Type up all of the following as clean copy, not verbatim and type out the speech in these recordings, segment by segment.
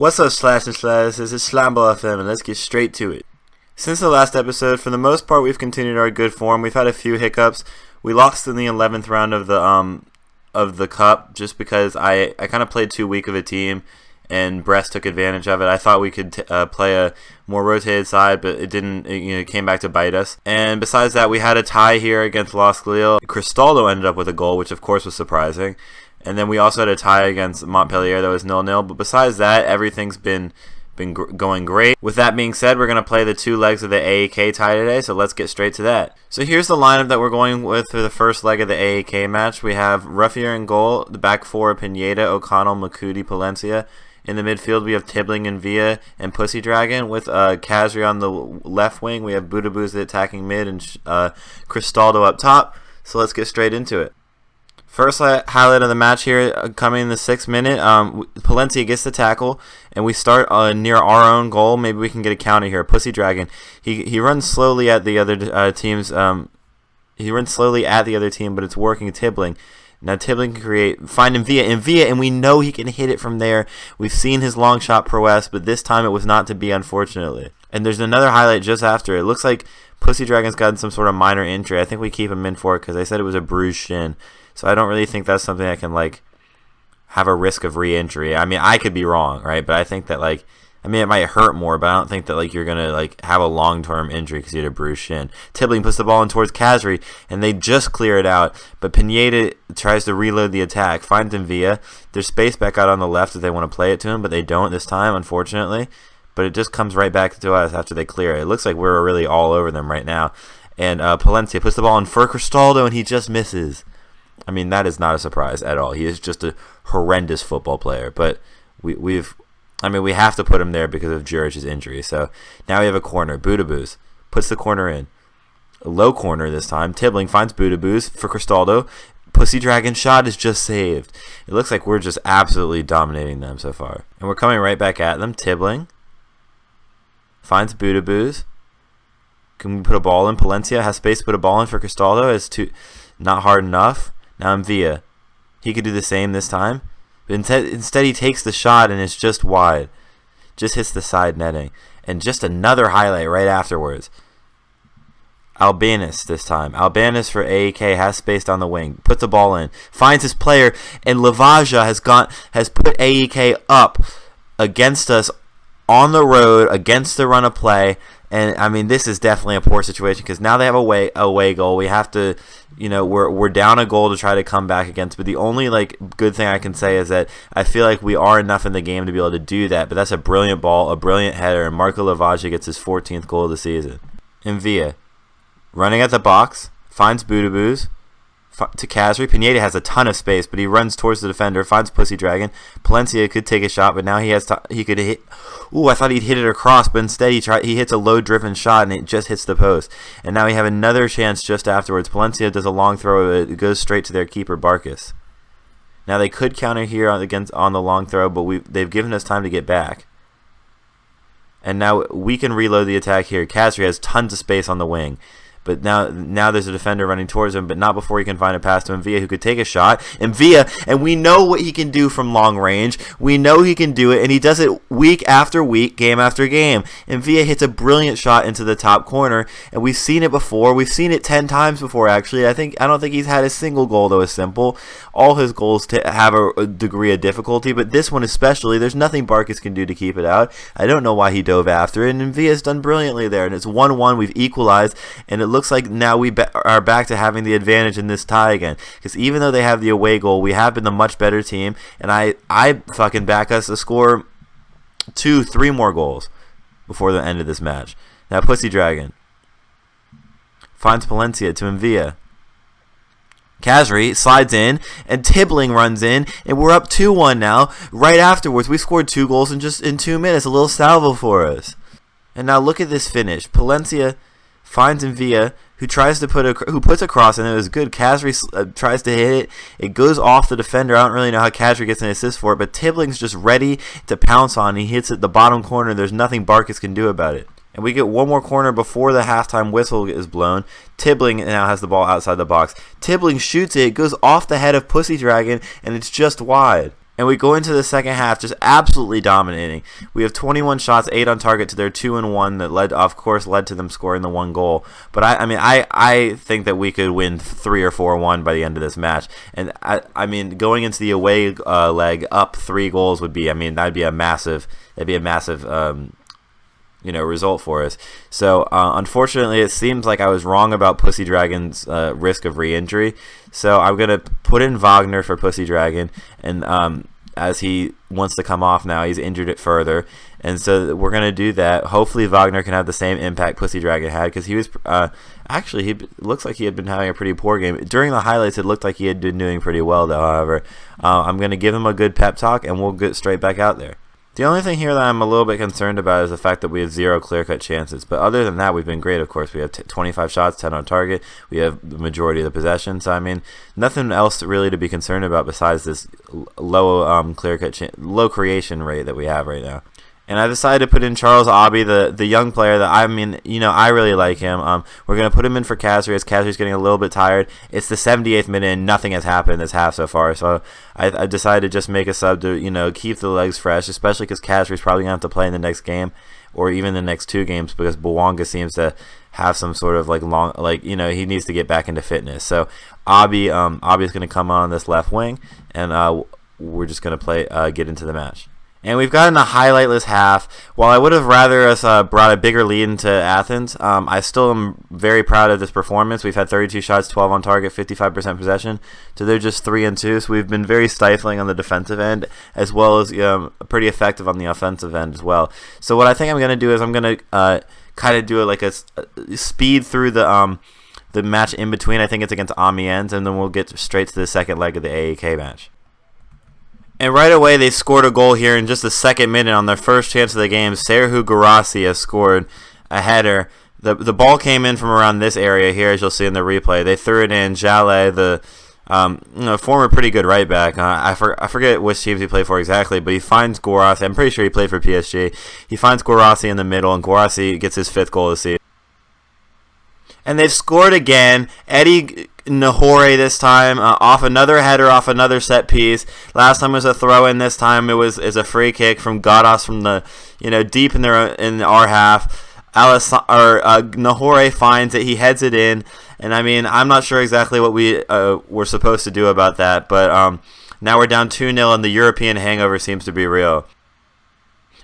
What's up, Slash and Slash? This is Slimeball FM, and let's get straight to it. Since the last episode, for the most part, we've continued our good form. We've had a few hiccups. We lost in the 11th round of the cup just because I kind of played too weak of a team, and Brest took advantage of it. I thought we could play a more rotated side, but it didn't. It came back to bite us. And besides that, we had a tie here against Los Lille. Cristaldo ended up with a goal, which of course was surprising. And then we also had a tie against Montpellier that was 0-0. But besides that, everything's been going great. With that being said, we're going to play the two legs of the AAK tie today, so let's get straight to that. So here's the lineup that we're going with for the first leg of the AAK match. We have Ruffier in goal, the back four, Pineda, O'Connell, Makudi, Palencia. In the midfield, we have Tibbling and Villa and Pussy Dragon. With Kazri on the left wing, we have Budabuz the attacking mid, and Cristaldo up top. So let's get straight into it. First highlight of the match here, coming in the 6th minute, Palencia gets the tackle, and we start near our own goal. Maybe we can get a counter here. Pussy Dragon, he runs slowly at the other teams. He runs slowly at the other team, but it's working. Tibbling. Now Tibbling can find Villa, and we know he can hit it from there. We've seen his long shot prowess, but this time it was not to be, unfortunately. And there's another highlight just after. It looks like Pussy Dragon's gotten some sort of minor injury. I think we keep him in for it because they said it was a bruised shin. So I don't really think that's something that can, have a risk of re-injury. I mean, I could be wrong, right? But I think that, it might hurt more, but I don't think that, you're going to, have a long-term injury because you had a bruised shin. Tibbling puts the ball in towards Kazri, and they just clear it out. But Pineda tries to reload the attack, finds Villa. There's space back out on the left if they want to play it to him, but they don't this time, unfortunately. But it just comes right back to us after they clear it. It looks like we're really all over them right now. And Palencia puts the ball in for Cristaldo, and he just misses. I mean, that is not a surprise at all. He is just a horrendous football player. But we have to put him there because of Juric's injury. So now we have a corner. Budabuz puts the corner in. A low corner this time. Tibbling finds Budabuz for Cristaldo. Pussy Dragon shot is just saved. It looks like we're just absolutely dominating them so far. And we're coming right back at them. Tibbling finds Budabuz. Can we put a ball in? Palencia has space to put a ball in for Cristaldo. It's not hard enough. Now I'm Villa. He could do the same this time. But instead he takes the shot and it's just wide. Just hits the side netting. And just another highlight right afterwards. Albanus this time. Albanus for AAK has space on the wing. Puts the ball in. Finds his player. And Lavaja has put AAK up against us on the road against the run of play. And I mean, this is definitely a poor situation because now they have a away goal. We have to, we're down a goal to try to come back against. But the only good thing I can say is that I feel like we are enough in the game to be able to do that. But that's a brilliant ball, a brilliant header, and Marco Lavaja gets his 14th goal of the season. And Villa, running at the box, finds Budabuz to Kazri. Pineda has a ton of space, but he runs towards the defender, finds Pussy Dragon. Palencia could take a shot, but now he could hit. Ooh, I thought he'd hit it across, but instead he hits a low-driven shot, and it just hits the post. And now we have another chance just afterwards. Palencia does a long throw. It goes straight to their keeper, Barkas. Now they could counter here on the long throw, but they've given us time to get back. And now we can reload the attack here. Kazri has tons of space on the wing. But now there's a defender running towards him, but not before he can find a pass to Villa, who could take a shot. And we know what he can do from long range. We know he can do it, and he does it week after week, game after game. And Villa hits a brilliant shot into the top corner, and we've seen it before. We've seen it 10 times before, actually. I don't think he's had a single goal that was simple. All his goals have a degree of difficulty, but this one especially, there's nothing Barkas can do to keep it out. I don't know why he dove after it, and Villa's done brilliantly there. And it's 1-1. We've equalized, and it looks like now we are back to having the advantage in this tie again. Because even though they have the away goal, we have been the much better team, and I fucking back us to score 2-3 more goals before the end of this match. Now Pussy Dragon finds Palencia to Villa. Kazri slides in, and Tibbling runs in, and we're up 2-1 now. Right afterwards, we scored 2 goals in 2 minutes. A little salvo for us. And now look at this finish. Palencia finds Villa, who puts a cross, and it was good. Kazri tries to hit it. It goes off the defender. I don't really know how Kazri gets an assist for it, but Tibbling's just ready to pounce on. He hits it the bottom corner. There's nothing Barkas can do about it. And we get one more corner before the halftime whistle is blown. Tibbling now has the ball outside the box. Tibbling shoots it. It goes off the head of Pussy Dragon, and it's just wide. And we go into the second half just absolutely dominating. We have 21 shots, 8 on target to their 2 and 1 that led to them scoring the 1 goal. But I think that we could win 3 or 4-1 by the end of this match. And I mean, going into the away leg up 3 goals would be, that'd be a massive result for us. So unfortunately, it seems like I was wrong about Pussy Dragon's risk of re-injury. So I'm gonna put in Wagner for Pussy Dragon, and as he wants to come off now, he's injured it further, and so we're gonna do that. Hopefully, Wagner can have the same impact Pussy Dragon had, because he was actually, he looks like he had been having a pretty poor game during the highlights. It looked like he had been doing pretty well, though. However, I'm gonna give him a good pep talk, and we'll get straight back out there. The only thing here that I'm a little bit concerned about is the fact that we have 0 clear-cut chances. But other than that, we've been great, of course. We have 25 shots, 10 on target. We have the majority of the possession. So, nothing else really to be concerned about besides this low low creation rate that we have right now. And I decided to put in Charles Aubie, the young player that I really like him. We're going to put him in for Kasri, as Kasri's getting a little bit tired. It's the 78th minute and nothing has happened this half so far. So I decided to just make a sub to, keep the legs fresh, especially because Kasri's probably going to have to play in the next game or even the next 2 games, because Bwanga seems to have some sort of he needs to get back into fitness. So Aubie's going to come on this left wing, and we're just going to get into the match. And we've gotten a highlightless half. While I would have rather us brought a bigger lead into Athens, I still am very proud of this performance. We've had 32 shots, 12 on target, 55% possession, to they're just 3 and 2. So we've been very stifling on the defensive end, as well as pretty effective on the offensive end as well. So what I think I'm going to do is I'm going to kind of do a speed through the match in between. I think it's against Amiens, and then we'll get straight to the second leg of the AEK match. And right away, they scored a goal here in just the second minute on their first chance of the game. Serhu Guirassy has scored a header. The ball came in from around this area here, as you'll see in the replay. They threw it in. Jallet, the former pretty good right back. I forget which teams he played for exactly, but he finds Guirassy. I'm pretty sure he played for PSG. He finds Guirassy in the middle, and Guirassy gets his 5th goal of the season. And they've scored again. Eddie Nahore this time, off another header, off another set piece. Last time was a throw-in. This time it was a free kick from Gadas from the deep in our half. Nahore finds it. He heads it in, and I'm not sure exactly what we were supposed to do about that. But now we're down 2-0, and the European hangover seems to be real.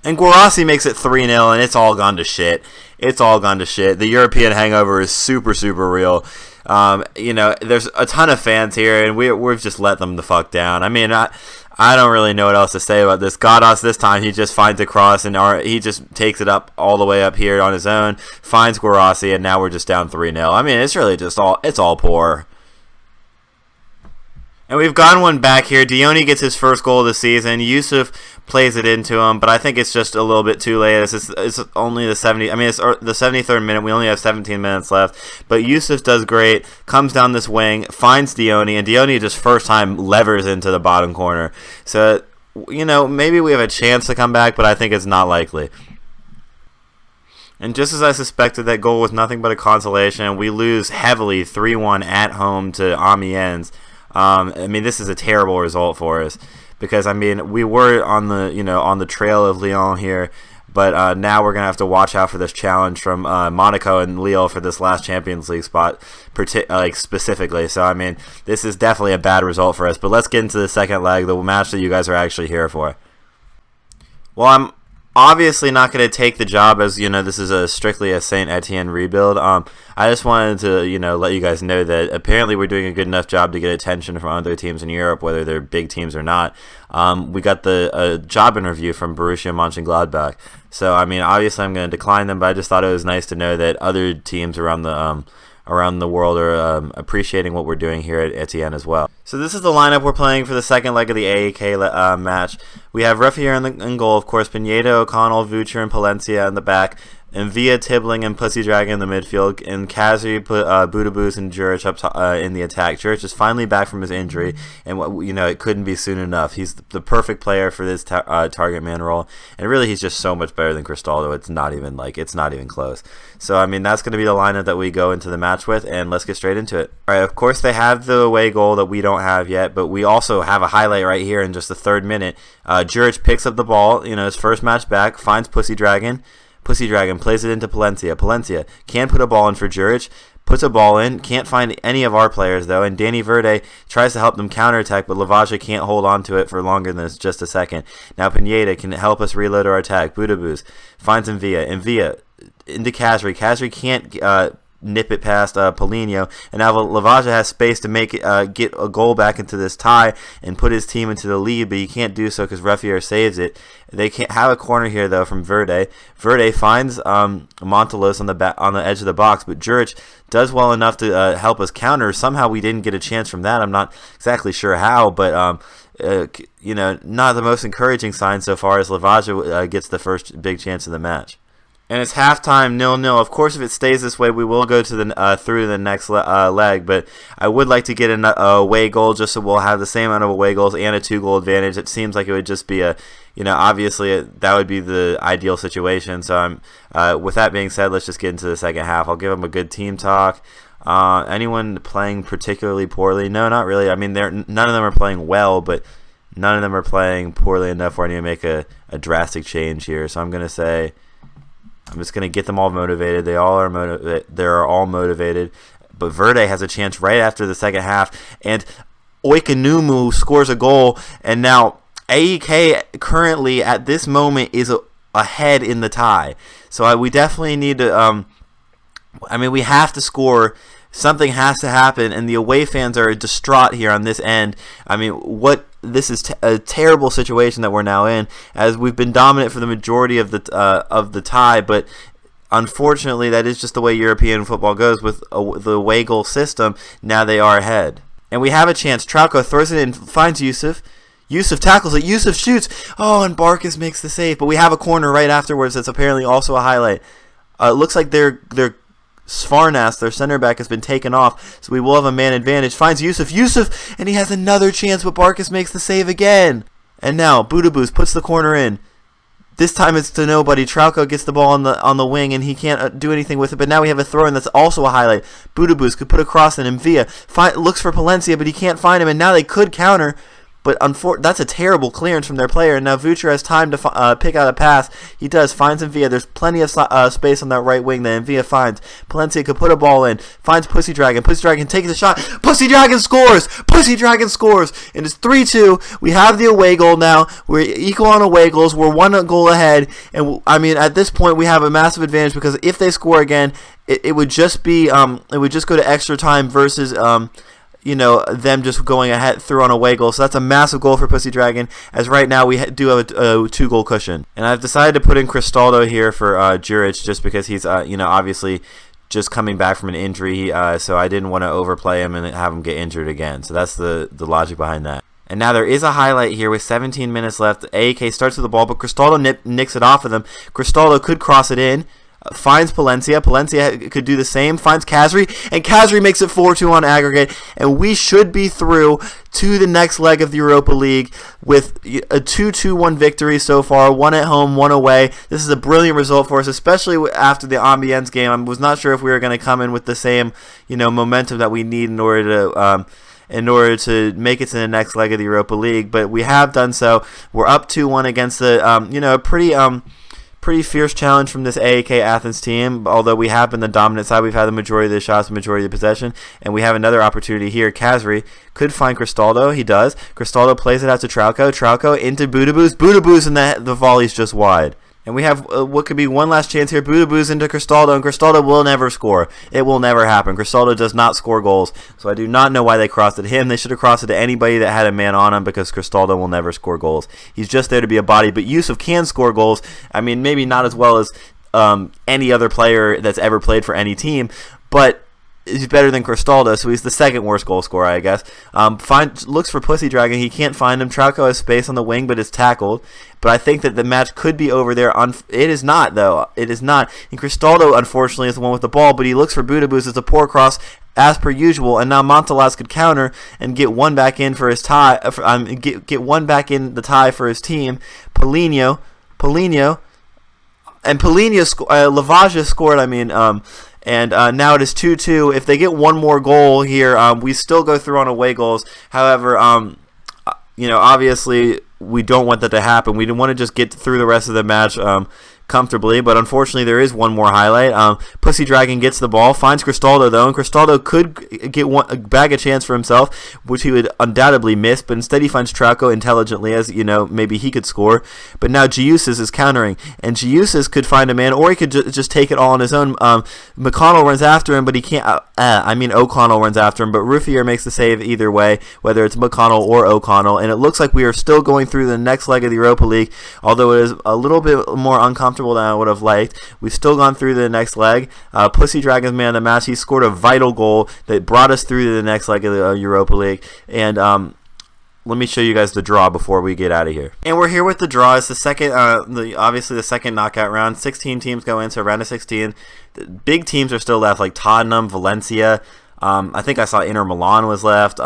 And Guirassy makes it 3-0, and it's all gone to shit. It's all gone to shit. The European hangover is super, super real. There's a ton of fans here, and we've just let them the fuck down. I don't really know what else to say about this. Gadas this time, he just finds a cross, and he just takes it up all the way up here on his own, finds Guirassy, and now we're just down 3-0. It's really just all poor. And we've gotten one back here. Dione gets his first goal of the season. Yusuf plays it into him, but I think it's just a little bit too late. It's only the 70. It's the 73rd minute. We only have 17 minutes left. But Yusuf does great. Comes down this wing, finds Dione, and Dione just first time levers into the bottom corner. So maybe we have a chance to come back, but I think it's not likely. And just as I suspected, that goal was nothing but a consolation. We lose heavily 3-1 at home to Amiens. This is a terrible result for us, because we were on the trail of Lyon here, but now we're gonna have to watch out for this challenge from Monaco and Lille for this last Champions League spot, specifically. So this is definitely a bad result for us. But let's get into the second leg, the match that you guys are actually here for. Well, I'm obviously not going to take the job, as this is strictly a Saint-Etienne rebuild. I just wanted to let you guys know that apparently we're doing a good enough job to get attention from other teams in Europe, whether they're big teams or not. We got the job interview from Borussia Mönchengladbach, so obviously I'm going to decline them, but I just thought it was nice to know that other teams around the world are appreciating what we're doing here at Etienne as well. So this is the lineup we're playing for the second leg of the AEK match. We have Ruffier in goal, of course, Pinedo, O'Connell, Vucher, and Palencia in the back. and via Tibbling and Pussy Dragon in the midfield, and Kazri put Budaboos and Juric up in the attack. Juric is finally back from his injury, and it couldn't be soon enough. He's the perfect player for this target man role, and really he's just so much better than Cristaldo. It's not even close. So I mean, that's going to be the lineup that we go into the match with, and let's get straight into it. All right, of course they have the away goal that we don't have yet, but we also have a highlight right here in just the 3rd minute. Juric picks up the ball, his first match back, finds Pussy Dragon. Pussy Dragon plays it into Palencia. Palencia can put a ball in for Juric, puts a ball in, can't find any of our players though, and Danny Verde tries to help them counterattack, but Lavaja can't hold on to it for longer than just a second. Now Pineda can help us reload our attack. Budaboos finds Envia into Kazri. Kazri can't nip it past Paulinho, and now Lavaja has space to make it get a goal back into this tie and put his team into the lead, but he can't do so because Refier saves it. They can't have a corner here though from Verde. Verde finds Montelos on the edge of the box, but Juric does well enough to help us counter. Somehow we didn't get a chance from that. I'm not exactly sure how, but not the most encouraging sign so far as Lavaja gets the first big chance of the match. And it's halftime 0-0. Of course, if it stays this way, we will go to the through to the next leg. But I would like to get an away goal just so we'll have the same amount of away goals and a 2-goal advantage. It seems like it would just be obviously that would be the ideal situation. So with that being said, let's just get into the second half. I'll give them a good team talk. Anyone playing particularly poorly? No, not really. I mean, none of them are playing well, but none of them are playing poorly enough where I need to make a drastic change here. So I'm going to say, I'm just going to get them all motivated. They're all motivated. But Verde has a chance right after the second half. And Oikonumu scores a goal. And now AEK currently at this moment is ahead in the tie. So we definitely need to... we have to score. Something has to happen, and the away fans are distraught here on this end. This is a terrible situation that we're now in, as we've been dominant for the majority of the tie, but unfortunately that is just the way European football goes with the away goal system. Now they are ahead, and we have a chance. Trauco throws it in, finds Yusuf. Yusuf tackles it. Yusuf shoots. Oh, and Barkas makes the save, but we have a corner right afterwards that's apparently also a highlight. It looks like they're Svarnas, their center back, has been taken off, so we will have a man advantage. Finds Yusuf, and he has another chance, but Barkas makes the save again. And now Budaboos puts the corner in. This time it's to nobody. Trauco gets the ball on the wing, and he can't do anything with it. But now we have a throw-in that's also a highlight. Budaboos could put a cross in, and Villa looks for Palencia, but he can't find him. And now they could counter. But that's a terrible clearance from their player. And now Vucer has time to pick out a pass. He does. Finds Envia. There's plenty of space on that right wing that Envia finds. Palencia could put a ball in. Finds Pussy Dragon. Pussy Dragon takes the shot. Pussy Dragon scores! Pussy Dragon scores! And it's 3-2. We have the away goal now. We're equal on away goals. We're 1 goal ahead. And, at this point, we have a massive advantage because if they score again, it would just be... it would just go to extra time versus... them just going ahead through on away goal. So that's a massive goal for Pussy Dragon, as right now we do have a 2-goal cushion. And I've decided to put in Cristaldo here for Juric just because he's, obviously just coming back from an injury. So I didn't want to overplay him and have him get injured again. So that's the logic behind that. And now there is a highlight here with 17 minutes left. AEK starts with the ball, but Cristaldo nicks it off of them. Cristaldo could cross it in. Finds Palencia. Palencia could do the same. Finds Kazri, and Kazri makes it 4-2 on aggregate, and we should be through to the next leg of the Europa League with a 2-2-1 victory so far, 1 at home, 1 away. This is a brilliant result for us, especially after the Ambience game. I was not sure if we were going to come in with the same, momentum that we need in order to make it to the next leg of the Europa League, but we have done so. We're up 2-1 against a pretty fierce challenge from this AEK Athens team. Although we have been the dominant side, we've had the majority of the shots, the majority of the possession, and we have another opportunity here. Kazri could find Cristaldo. He does. Cristaldo plays it out to Trauco. Trauco into Budaboos, and the volley's just wide. And we have what could be one last chance here. Budaboos into Cristaldo, and Cristaldo will never score. It will never happen. Cristaldo does not score goals, so I do not know why they crossed it him. They should have crossed it to anybody that had a man on him, because Cristaldo will never score goals. He's just there to be a body, but Yusuf can score goals. Maybe not as well as any other player that's ever played for any team, but he's better than Cristaldo, so he's the second worst goal scorer, I guess. Looks for Pussy Dragon. He can't find him. Trauco has space on the wing, but is tackled. But I think that the match could be over there. It is not, though. It is not. And Cristaldo, unfortunately, is the one with the ball, but he looks for Budabus. It's a poor cross, as per usual, and now Montalas could counter and get one back in for his tie. Get one back in the tie for his team. Polino, and Lavagia scored. And now it is 2-2. If they get one more goal here, we still go through on away goals. However, obviously we don't want that to happen. We want to just get through the rest of the match comfortably, but unfortunately there is one more highlight. Pussy Dragon gets the ball, finds Cristaldo though, and Cristaldo could bag a chance for himself, which he would undoubtedly miss, but instead he finds Trauco intelligently, as maybe he could score. But now Giusis is countering, and Giusis could find a man, or he could just take it all on his own. McConnell runs after him, but he can't. O'Connell runs after him, but Ruffier makes the save either way, whether it's McConnell or O'Connell, and it looks like we are still going through the next leg of the Europa League, although it is a little bit more uncomfortable than I would have liked. We've still gone through the next leg. Pussy Dragon's man of the match. He scored a vital goal that brought us through to the next leg of the Europa League. And let me show you guys the draw before we get out of here. And we're here with the draw. It's the second, obviously the second knockout round. 16 teams go in, so round of 16. The big teams are still left, like Tottenham, Valencia. I think I saw Inter Milan was left.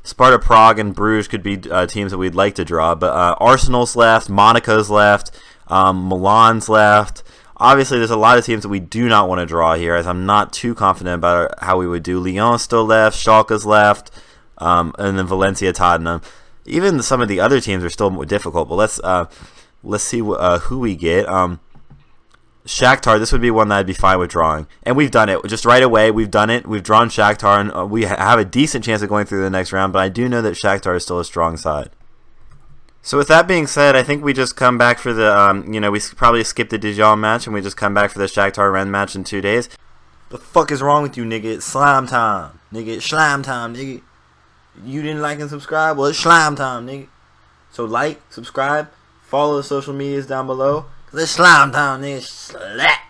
Sparta Prague and Bruges could be teams that we'd like to draw. But Arsenal's left. Monaco's left. Milan's left. Obviously, there's a lot of teams that we do not want to draw here, as I'm not too confident about how we would do. Lyon's still left. Schalke's left. And then Valencia, Tottenham. Even some of the other teams are still more difficult. But let's see who we get. Shakhtar, this would be one that I'd be fine with drawing. And we've done it. Just right away, we've done it. We've drawn Shakhtar, and we have a decent chance of going through the next round. But I do know that Shakhtar is still a strong side. So with that being said, I think we just come back for the, we probably skip the Dijon match, and we just come back for the Shakhtar Rennes match in 2 days. The fuck is wrong with you, nigga? It's slime time. Nigga, it's slime time, nigga. You didn't like and subscribe? Well, it's slime time, nigga. So like, subscribe, follow the social medias down below. 'Cause it's slime time, nigga. Slap.